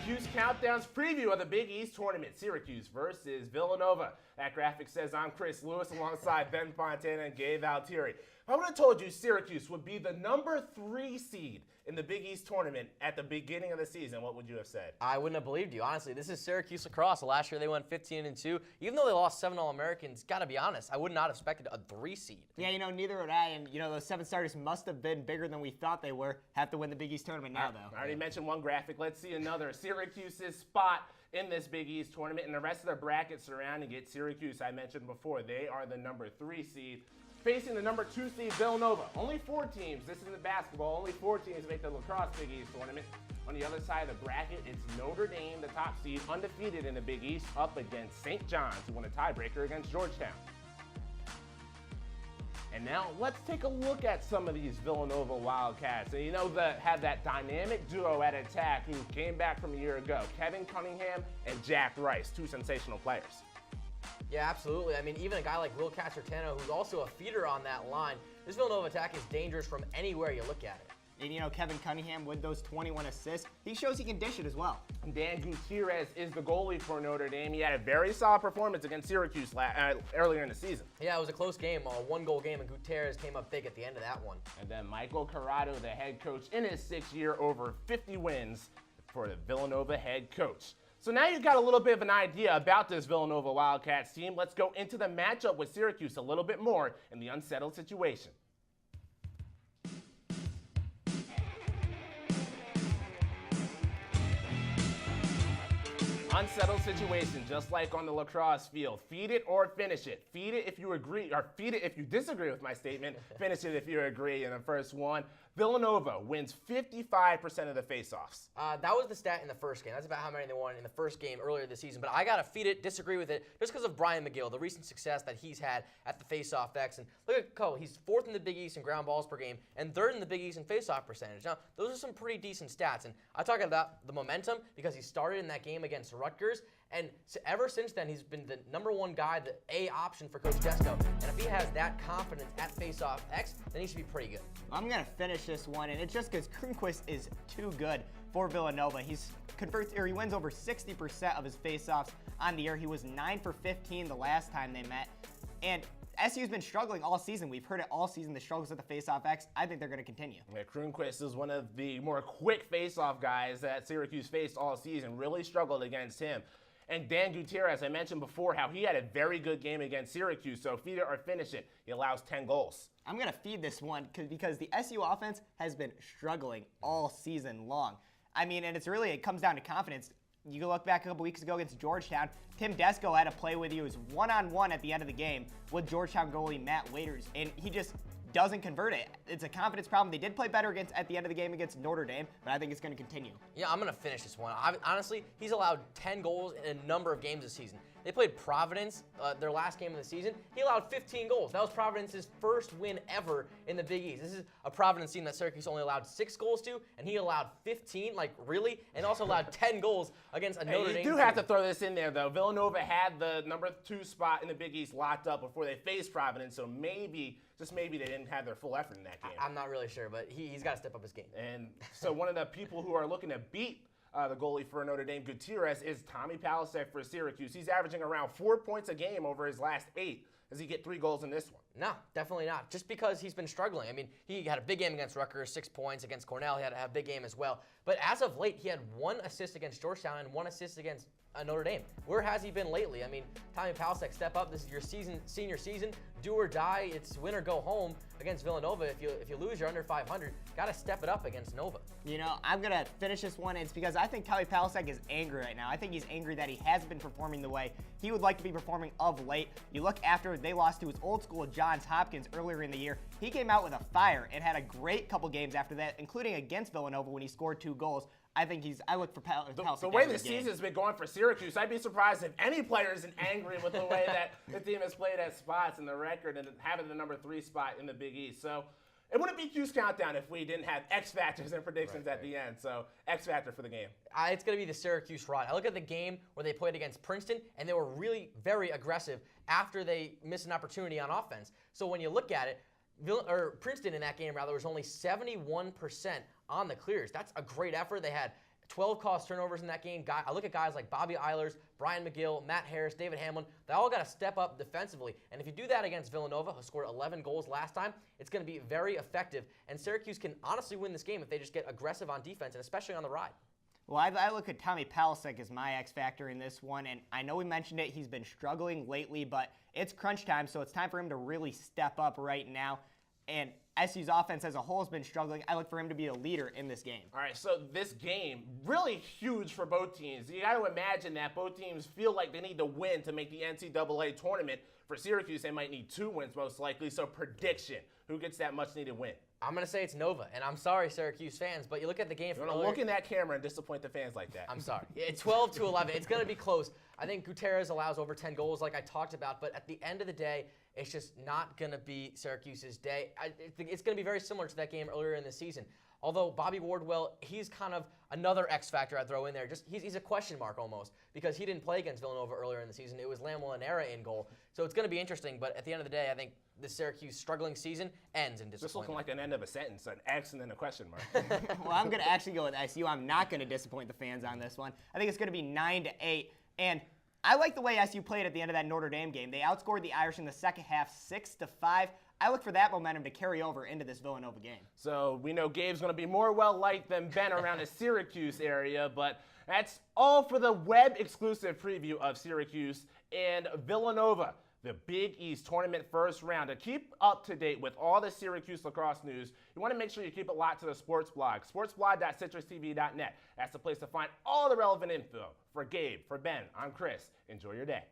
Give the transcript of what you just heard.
Cuse Countdown's preview of the Big East tournament, Syracuse versus Villanova. That graphic says I'm Chris Lewis alongside Ben Fontana and Gabe Altieri. I would have told you Syracuse would be the number 3 seed in the Big East tournament at the beginning of the season. What would you have said? I wouldn't have believed you, honestly. This is Syracuse lacrosse. Last year they went 15-2. Even though they lost 7 All-Americans, gotta be honest, I would not have expected a 3 seed. Yeah, neither would I. And, those 7 starters must have been bigger than we thought they were. Have to win the Big East tournament now, though. I already mentioned one graphic. Let's see another. Syracuse's spot in this Big East tournament, and the rest of their bracket surrounding it. Syracuse, I mentioned before, they are the number 3 seed, facing the number 2 seed Villanova. Only 4 teams. This isn't basketball. Only 4 teams make the lacrosse Big East tournament. On the other side of the bracket, it's Notre Dame, the top seed, undefeated in the Big East, up against St. John's, who won a tiebreaker against Georgetown. And now let's take a look at some of these Villanova Wildcats. And have that dynamic duo at attack who came back from a year ago, Kevin Cunningham and Jack Rice, 2 sensational players. Yeah, absolutely. I mean, even a guy like Wildcats who's also a feeder on that line, this Villanova attack is dangerous from anywhere you look at it. And Kevin Cunningham with those 21 assists, he shows he can dish it as well. Dan Gutierrez is the goalie for Notre Dame. He had a very solid performance against Syracuse earlier in the season. Yeah, it was a close game, a 1-goal game, and Gutierrez came up big at the end of that one. And then Michael Corrado, the head coach, in his 6th year, over 50 wins for the Villanova head coach. So now you've got a little bit of an idea about this Villanova Wildcats team. Let's go into the matchup with Syracuse a little bit more in the unsettled situation. Unsettled situation, just like on the lacrosse field. Feed it or finish it. Feed it if you agree, or feed it if you disagree with my statement. Finish it if you agree. In the first one, Villanova wins 55% of the faceoffs. That was the stat in the first game. That's about how many they won in the first game earlier this season. But I got to feed it, disagree with it, just because of Brian McGill, the recent success that he's had at the faceoff X. And look at Cole. He's 4th in the Big East in ground balls per game and 3rd in the Big East in faceoff percentage. Now, those are some pretty decent stats. And I talk about the momentum because he started in that game against Rutgers. And ever since then, he's been the number 1 guy, the A option for Coach Desko. And if he has that confidence at faceoff X, then he should be pretty good. I'm going to finish this one, and it's just because Kronquist is too good for Villanova. He wins over 60% of his faceoffs on the year. He was 9 for 15 the last time they met. And SU's been struggling all season. We've heard it all season, the struggles at the faceoff X. I think they're going to continue. Yeah, Kronquist is one of the more quick faceoff guys that Syracuse faced all season. Really struggled against him. And Dan Gutierrez, I mentioned before how he had a very good game against Syracuse, so feed it or finish it. He allows 10 goals. I'm going to feed this one because the SU offense has been struggling all season long. I mean, and it comes down to confidence. You can look back a couple weeks ago against Georgetown. Tim Desko had to play with you. It was one-on-one at the end of the game with Georgetown goalie Matt Waiters, and he just doesn't convert it. It's a confidence problem. They did play better at the end of the game against Notre Dame, but I think it's going to continue. Yeah, I'm going to finish this one. Honestly, he's allowed 10 goals in a number of games this season. They played Providence, their last game of the season. He allowed 15 goals. That was Providence's first win ever in the Big East. This is a Providence team that Syracuse only allowed 6 goals to, and he allowed 15, really? And also allowed 10 goals against a Notre Dame team. You do have to throw this in there, though. Villanova had the number 2 spot in the Big East locked up before they faced Providence, so just maybe they didn't have their full effort in that game. I'm not really sure, but he's got to step up his game. And so one of the people who are looking to beat the goalie for Notre Dame, Gutierrez, is Tommy Palasek for Syracuse. He's averaging around 4 points a game over his last 8. Does he get 3 goals in this one? No, definitely not. Just because he's been struggling. I mean, he had a big game against Rutgers, 6 points. Against Cornell, he had a big game as well. But as of late, he had 1 assist against Georgetown and 1 assist against Notre Dame. Where has he been lately? I mean, Tommy Palasek, step up. This is your senior season. Do or die. It's win or go home against Villanova. If you lose, you're under 500. Got to step it up against Nova. I'm going to finish this one. It's because I think Tommy Palasek is angry right now. I think he's angry that he hasn't been performing the way he would like to be performing of late. You look after they lost to his old school Johns Hopkins earlier in the year. He came out with a fire and had a great couple games after that, including against Villanova when he scored 2 goals. I look for Palasek. The way the season's been going for Syracuse, I'd be surprised if any player isn't angry with the way that the team has played at spots in the record and having the number 3 spot in the Big East. So it wouldn't be Cuse Countdown if we didn't have X Factors and predictions at the end. So X Factor for the game. It's going to be the Syracuse rod. I look at the game where they played against Princeton, and they were really very aggressive after they missed an opportunity on offense. So when you look at it, Princeton in that game, was only 71% on the clears. That's a great effort. They had 12 caused turnovers in that game. I look at guys like Bobby Eilers, Brian McGill, Matt Harris, David Hamlin. They all got to step up defensively. And if you do that against Villanova, who scored 11 goals last time, it's going to be very effective. And Syracuse can honestly win this game if they just get aggressive on defense, and especially on the ride. Well, I look at Tommy Palasek as my X factor in this one, and I know we mentioned it. He's been struggling lately, but it's crunch time, so it's time for him to really step up right now. And SU's offense as a whole has been struggling. I look for him to be a leader in this game. All right, so this game, really huge for both teams. You got to imagine that both teams feel like they need to win to make the NCAA tournament. For Syracuse, they might need 2 wins most likely. So prediction, who gets that much needed win? I'm going to say it's Nova, and I'm sorry, Syracuse fans, but you look at the game from You're going to look in that camera and disappoint the fans like that. I'm sorry. It's 12-11. It's going to be close. I think Gutierrez allows over 10 goals like I talked about, but at the end of the day, it's just not going to be Syracuse's day. It's going to be very similar to that game earlier in the season. Although Bobby Wardwell, he's kind of another X factor I'd throw in there. Just he's a question mark almost because he didn't play against Villanova earlier in the season. It was Lam Molinera in goal. So it's going to be interesting, but at the end of the day, I think the Syracuse struggling season ends in disappointment. This looking like an end of a sentence, an X and then a question mark. Well, I'm going to actually go with SU. I'm not going to disappoint the fans on this one. I think it's going to be 9-8. And I like the way SU played at the end of that Notre Dame game. They outscored the Irish in the second half 6-5. I look for that momentum to carry over into this Villanova game. So we know Gabe's going to be more well-liked than Ben around the Syracuse area, but that's all for the web-exclusive preview of Syracuse and Villanova, the Big East Tournament first round. To keep up to date with all the Syracuse lacrosse news, you want to make sure you keep it locked to the sports blog, sportsblog.citrustv.net. That's the place to find all the relevant info. For Gabe, for Ben, I'm Chris. Enjoy your day.